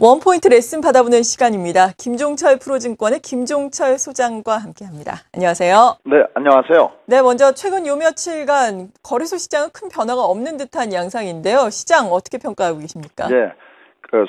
원포인트 레슨 받아보는 시간입니다. 김종철 프로증권의 김종철 소장과 함께합니다. 안녕하세요. 네, 안녕하세요. 네, 먼저 최근 요 며칠간 거래소 시장은 큰 변화가 없는 듯한 양상인데요. 시장 어떻게 평가하고 계십니까? 네,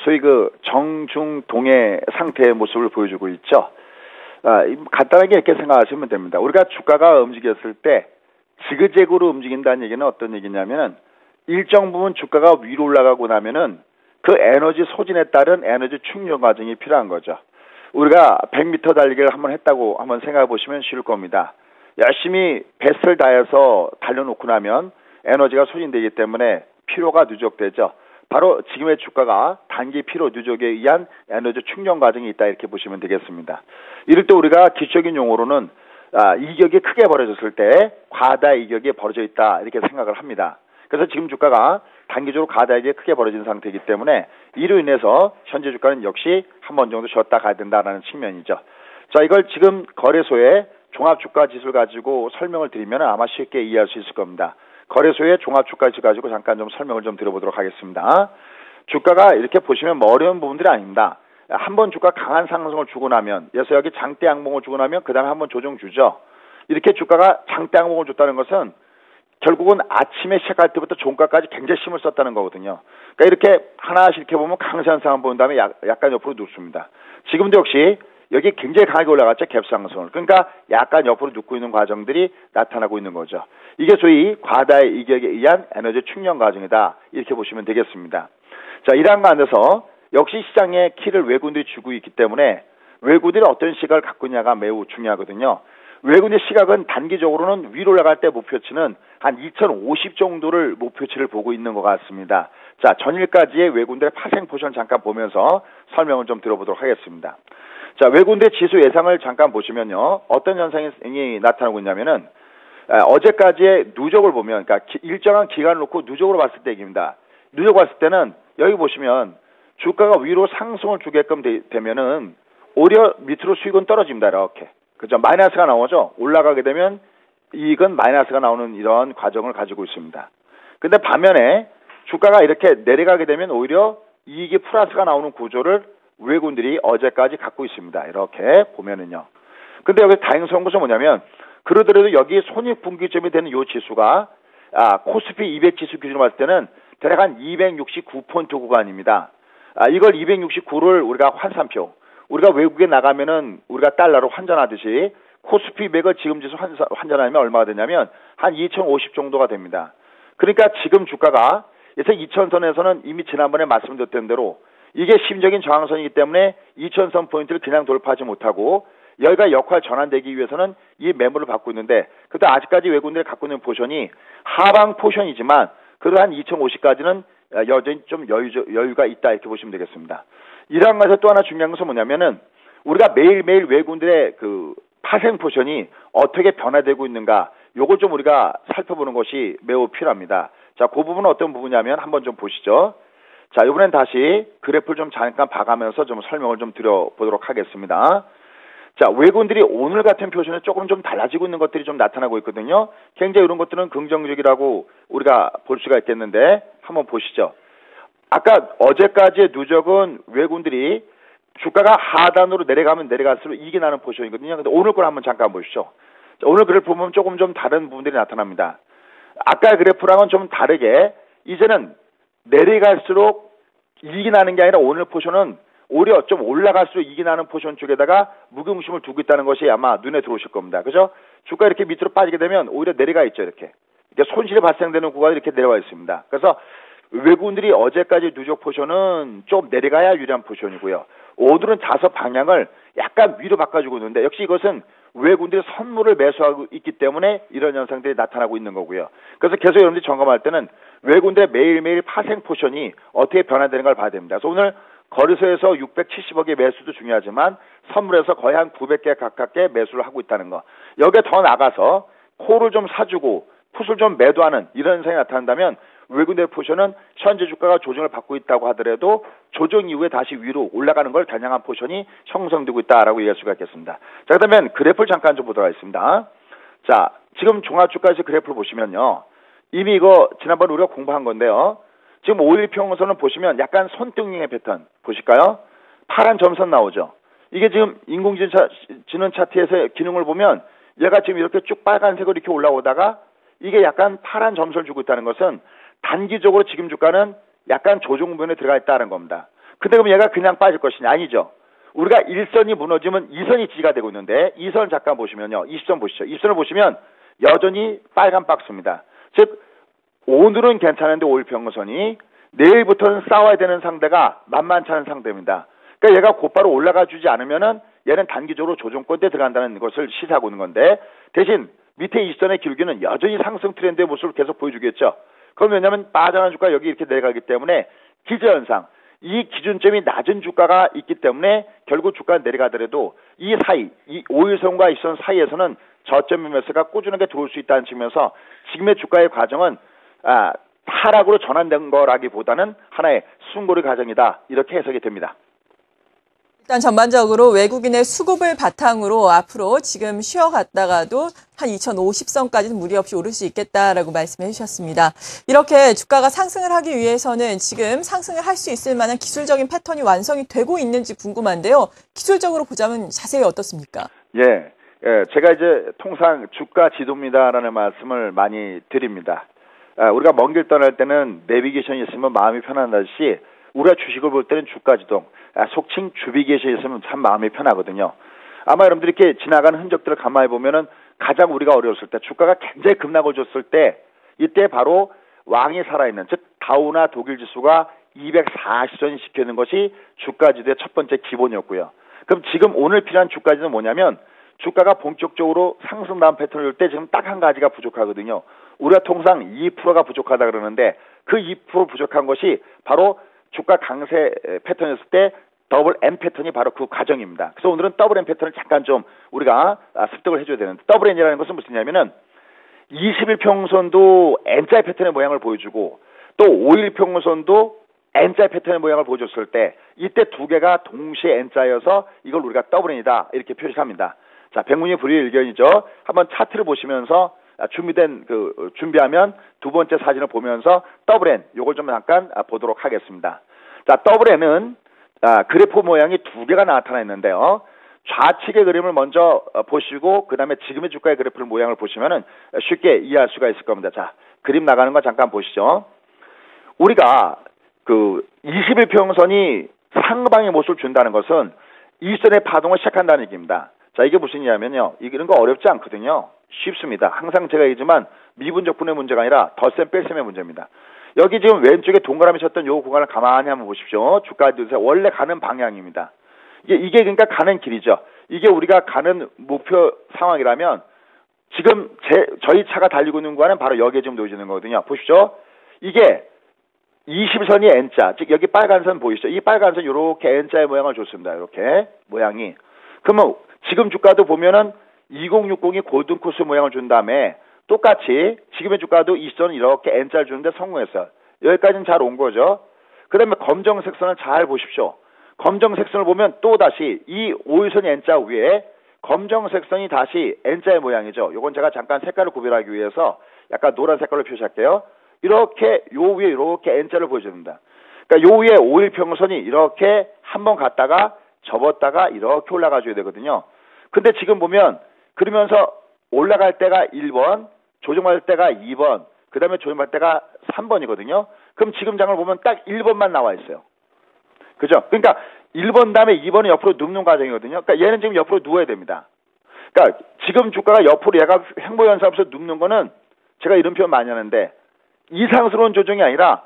소위 정중동의 상태의 모습을 보여주고 있죠. 간단하게 이렇게 생각하시면 됩니다. 우리가 주가가 움직였을 때 지그재그로 움직인다는 얘기는 어떤 얘기냐면 일정 부분 주가가 위로 올라가고 나면은 그 에너지 소진에 따른 에너지 충전 과정이 필요한 거죠. 우리가 100m 달리기를 한번 했다고 한번 생각해 보시면 쉬울 겁니다. 열심히 베스트를 다해서 달려놓고 나면 에너지가 소진되기 때문에 피로가 누적되죠. 바로 지금의 주가가 단기 피로 누적에 의한 에너지 충전 과정이 있다 이렇게 보시면 되겠습니다. 이럴 때 우리가 기초적인 용어로는 이격이 크게 벌어졌을 때 과다 이격이 벌어져 있다 이렇게 생각을 합니다. 그래서 지금 주가가 단기적으로 과다하게 크게 벌어진 상태이기 때문에 이로 인해서 현재 주가는 역시 한 번 정도 쉬었다 가야 된다는 측면이죠. 자, 이걸 지금 거래소의 종합주가지수를 가지고 설명을 드리면 아마 쉽게 이해할 수 있을 겁니다. 거래소의 종합주가지수 가지고 잠깐 좀 설명을 좀 드려보도록 하겠습니다. 주가가 이렇게 보시면 뭐 어려운 부분들이 아닙니다. 한번 주가 강한 상승을 주고 나면, 그래서 여기 장대 양봉을 주고 나면 그 다음에 한번 조정 주죠. 이렇게 주가가 장대 양봉을 줬다는 것은 결국은 아침에 시작할 때부터 종가까지 굉장히 힘을 썼다는 거거든요. 그러니까 이렇게 하나씩 이렇게 보면 강세현상을 본 다음에 약간 옆으로 눕습니다. 지금도 역시 여기 굉장히 강하게 올라갔죠. 갭상승을. 그러니까 약간 옆으로 눕고 있는 과정들이 나타나고 있는 거죠. 이게 소위 과다의 이격에 의한 에너지 충전 과정이다. 이렇게 보시면 되겠습니다. 자, 이러한 가운데서 역시 시장의 키를 외국인들이 주고 있기 때문에 외국인들이 어떤 시각을 갖고 있냐가 매우 중요하거든요. 외국인의 시각은 단기적으로는 위로 올라갈 때 목표치는 한 2050 정도를 목표치를 보고 있는 것 같습니다. 자, 전일까지의 외국인들의 파생 포지션 잠깐 보면서 설명을 좀 들어보도록 하겠습니다. 자, 외국인들의 지수 예상을 잠깐 보시면요. 어떤 현상이 나타나고 있냐면은 어제까지의 누적을 보면, 그러니까 일정한 기간을 놓고 누적으로 봤을 때 얘기입니다. 누적 봤을 때는 여기 보시면 주가가 위로 상승을 주게끔 되면은 오히려 밑으로 수익은 떨어집니다. 이렇게. 그죠? 마이너스가 나오죠? 올라가게 되면 이익은 마이너스가 나오는 이런 과정을 가지고 있습니다. 근데 반면에 주가가 이렇게 내려가게 되면 오히려 이익이 플러스가 나오는 구조를 외국인들이 어제까지 갖고 있습니다. 이렇게 보면은요. 근데 여기 다행스러운 것은 뭐냐면 그러더라도 여기 손익분기점이 되는 이 지수가 코스피 200 지수 기준으로 봤을 때는 대략 한 269포인트 구간입니다. 이걸 269를 우리가 환산표, 우리가 외국에 나가면은 우리가 달러로 환전하듯이 코스피 200을 지금 지수 환전하면 얼마가 되냐면 한 2050 정도가 됩니다. 그러니까 지금 주가가 그래서 2000선에서는 이미 지난번에 말씀드렸던 대로 이게 심적인 저항선이기 때문에 2000선 포인트를 그냥 돌파하지 못하고 여기가 역할 전환되기 위해서는 이 매물을 받고 있는데 그래도 아직까지 외국인들이 갖고 있는 포션이 하방 포션이지만 그래도 한 2050까지는 여전히 좀 여유가 있다 이렇게 보시면 되겠습니다. 이러한 것에서 또 하나 중요한 것은 뭐냐면은 우리가 매일매일 외국인들의 그 파생 포션이 어떻게 변화되고 있는가 요걸 좀 우리가 살펴보는 것이 매우 필요합니다. 자, 그 부분은 어떤 부분이냐면 한번 좀 보시죠. 자, 이번엔 다시 그래프를 좀 잠깐 봐가면서 좀 설명을 좀 드려보도록 하겠습니다. 자, 외국인들이 오늘 같은 표시는 조금 좀 달라지고 있는 것들이 좀 나타나고 있거든요. 굉장히 이런 것들은 긍정적이라고 우리가 볼 수가 있겠는데 한번 보시죠. 아까 어제까지의 누적은 외국인들이 주가가 하단으로 내려가면 내려갈수록 이익이 나는 포지션이거든요. 근데 오늘 걸 한번 잠깐 보시죠. 자, 오늘 그래프 보면 조금 좀 다른 부분들이 나타납니다. 아까 그래프랑은 좀 다르게 이제는 내려갈수록 이익이 나는 게 아니라 오늘 포지션은 오히려 좀 올라갈수록 이익이 나는 포지션 쪽에다가 무게중심을 두고 있다는 것이 아마 눈에 들어오실 겁니다. 그죠? 주가 이렇게 밑으로 빠지게 되면 오히려 내려가 있죠. 이렇게 손실이 발생되는 구간이 이렇게 내려와 있습니다. 그래서 외국인들이 어제까지 누적 포지션은 좀 내려가야 유리한 포지션이고요. 오늘은 자서 방향을 약간 위로 바꿔주고 있는데 역시 이것은 외국인들이 선물을 매수하고 있기 때문에 이런 현상들이 나타나고 있는 거고요. 그래서 계속 여러분들이 점검할 때는 외국인들의 매일매일 파생 포지션이 어떻게 변화되는 걸 봐야 됩니다. 그래서 오늘 거래소에서 670억의 매수도 중요하지만 선물에서 거의 한 900개 가깝게 매수를 하고 있다는 거. 여기에 더 나가서 콜을 좀 사주고 풋을 좀 매도하는 이런 현상이 나타난다면 외국인들의 포션은 현재 주가가 조정을 받고 있다고 하더라도 조정 이후에 다시 위로 올라가는 걸 겨냥한 포션이 형성되고 있다라고 얘기할 수가 있겠습니다. 자, 그러면 그래프를 잠깐 좀 보도록 하겠습니다. 자, 지금 종합주가에서 그래프를 보시면요. 이미 이거 지난번 우리가 공부한 건데요. 지금 5일 평선을 보시면 약간 손등형의 패턴 보실까요? 파란 점선 나오죠. 이게 지금 인공지능 차트에서 기능을 보면 얘가 지금 이렇게 쭉 빨간색으로 이렇게 올라오다가 이게 약간 파란 점선을 주고 있다는 것은 단기적으로 지금 주가는 약간 조정부분에 들어가 있다는 겁니다. 근데 그럼 얘가 그냥 빠질 것이냐? 아니죠. 우리가 1선이 무너지면 2선이 지지가 되고 있는데 2선 잠깐 보시면요. 20선 보시죠. 20선을 보시면 여전히 빨간 박스입니다. 즉 오늘은 괜찮은데 5일 평균선이 내일부터는 싸워야 되는 상대가 만만치 않은 상대입니다. 그러니까 얘가 곧바로 올라가 주지 않으면은 얘는 단기적으로 조정권대에 들어간다는 것을 시사하고 있는 건데 대신 밑에 20선의 기울기는 여전히 상승 트렌드의 모습을 계속 보여주겠죠. 그럼 왜냐하면 빠져나간 주가 여기 이렇게 내려가기 때문에 기저현상, 이 기준점이 낮은 주가가 있기 때문에 결국 주가가 내려가더라도 이 사이, 이 5일선과 20선 사이에서는 저점 매매세가 꾸준하게 들어올 수 있다는 측면에서 지금의 주가의 과정은 하락으로 전환된 거라기보다는 하나의 숨고리 과정이다. 이렇게 해석이 됩니다. 일단 전반적으로 외국인의 수급을 바탕으로 앞으로 지금 쉬어갔다가도 한 2050선까지는 무리 없이 오를 수 있겠다라고 말씀해 주셨습니다. 이렇게 주가가 상승을 하기 위해서는 지금 상승을 할 수 있을 만한 기술적인 패턴이 완성이 되고 있는지 궁금한데요. 기술적으로 보자면 자세히 어떻습니까? 예, 제가 이제 통상 주가 지도입니다라는 말씀을 많이 드립니다. 우리가 먼 길 떠날 때는 내비게이션이 있으면 마음이 편안하듯이 우리가 주식을 볼 때는 주가 지도, 속칭 주비게이션이 있으면 참 마음이 편하거든요. 아마 여러분들이 이렇게 지나가는 흔적들을 가만히 보면은 가장 우리가 어려웠을 때, 주가가 굉장히 급락을 줬을 때, 이때 바로 왕이 살아있는, 즉 다우나 독일 지수가 240선이 지켜있는 것이 주가 지도의 첫 번째 기본이었고요. 그럼 지금 오늘 필요한 주가 지도는 뭐냐면 주가가 본격적으로 상승 다음 패턴을 볼 때 지금 딱 한 가지가 부족하거든요. 우리가 통상 2%가 부족하다 그러는데 그 2% 부족한 것이 바로 주가 강세 패턴이었을 때 더블 M 패턴이 바로 그 과정입니다. 그래서 오늘은 더블 M 패턴을 잠깐 좀 우리가 습득을 해줘야 되는데 더블 N이라는 것은 무슨냐면은 20일 평선도 N자 패턴의 모양을 보여주고 또 5일 평선도 N자 패턴의 모양을 보여줬을 때 이때 두 개가 동시에 N자여서 이걸 우리가 더블 N이다 이렇게 표시합니다. 자, 백문이 불여일견이죠. 한번 차트를 보시면서 준비하면 두 번째 사진을 보면서 더블 N 요걸 좀 잠깐 보도록 하겠습니다. 자, 더블 N은 그래프 모양이 두 개가 나타나 있는데요. 좌측의 그림을 먼저 보시고 그 다음에 지금의 주가의 그래프를 모양을 보시면은 쉽게 이해할 수가 있을 겁니다. 자, 그림 나가는 거 잠깐 보시죠. 우리가 그 20일 평선이 상방의 모습을 준다는 것은 일선의 파동을 시작한다는 얘기입니다. 자, 이게 무슨 얘기냐면요. 이런 거 어렵지 않거든요. 쉽습니다. 항상 제가 얘기지만 미분적분의 문제가 아니라 덧셈 뺄셈의 문제입니다. 여기 지금 왼쪽에 동그라미 쳤던 요 구간을 가만히 한번 보십시오. 주가 지수 원래 가는 방향입니다. 이게 그러니까 가는 길이죠. 이게 우리가 가는 목표 상황이라면 지금 저희 차가 달리고 있는 구간은 바로 여기에 지금 놓여지는 거거든요. 보십시오. 이게 20선이 N자, 즉 여기 빨간 선 보이시죠? 이 빨간 선 이렇게 N자의 모양을 줬습니다. 이렇게 모양이. 그러면 지금 주가도 보면은 2060이 골든코스 모양을 준 다음에 똑같이 지금의 주가도 20선은 이렇게 N자를 주는데 성공했어요. 여기까지는 잘 온 거죠. 그 다음에 검정색 선을 잘 보십시오. 검정색 선을 보면 또다시 이 5일선이 N자 위에 검정색 선이 다시 N자의 모양이죠. 요건 제가 잠깐 색깔을 구별하기 위해서 약간 노란 색깔로 표시할게요. 이렇게 요 위에 이렇게 N자를 보여줍니다. 그러니까 요 위에 5일 평선이 이렇게 한번 갔다가 접었다가 이렇게 올라가 줘야 되거든요. 근데 지금 보면 그러면서 올라갈 때가 1번, 조정할 때가 2번, 그 다음에 조정할 때가 3번이거든요. 그럼 지금 장을 보면 딱 1번만 나와 있어요. 그죠? 그러니까 1번 다음에 2번은 옆으로 눕는 과정이거든요. 그러니까 얘는 지금 옆으로 누워야 됩니다. 그러니까 지금 주가가 옆으로 얘가 횡보현상에서 눕는 거는 제가 이런 표현 많이 하는데 이상스러운 조정이 아니라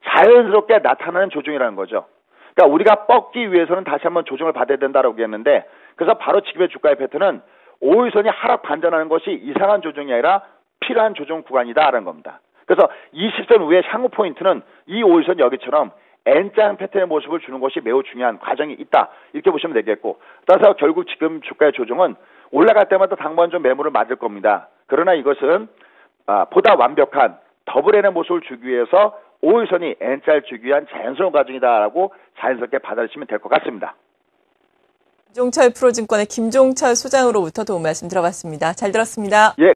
자연스럽게 나타나는 조정이라는 거죠. 그러니까 우리가 뻗기 위해서는 다시 한번 조정을 받아야 된다라고 했는데 그래서 바로 지금의 주가의 패턴은 5일선이 하락 반전하는 것이 이상한 조정이 아니라 필요한 조정 구간이다라는 겁니다. 그래서 20선 위의 향후 포인트는 이 5일선 여기처럼 N자 패턴의 모습을 주는 것이 매우 중요한 과정이 있다. 이렇게 보시면 되겠고 따라서 결국 지금 주가의 조정은 올라갈 때마다 당번 좀 매물을 맞을 겁니다. 그러나 이것은 보다 완벽한 더블 N의 모습을 주기 위해서 5일선이 N자를 주기 위한 자연스러운 과정이다라고 자연스럽게 받아들이시면 될 것 같습니다. 김종철 프로증권의 김종철 소장으로부터 도움 말씀 들어봤습니다. 잘 들었습니다. 예.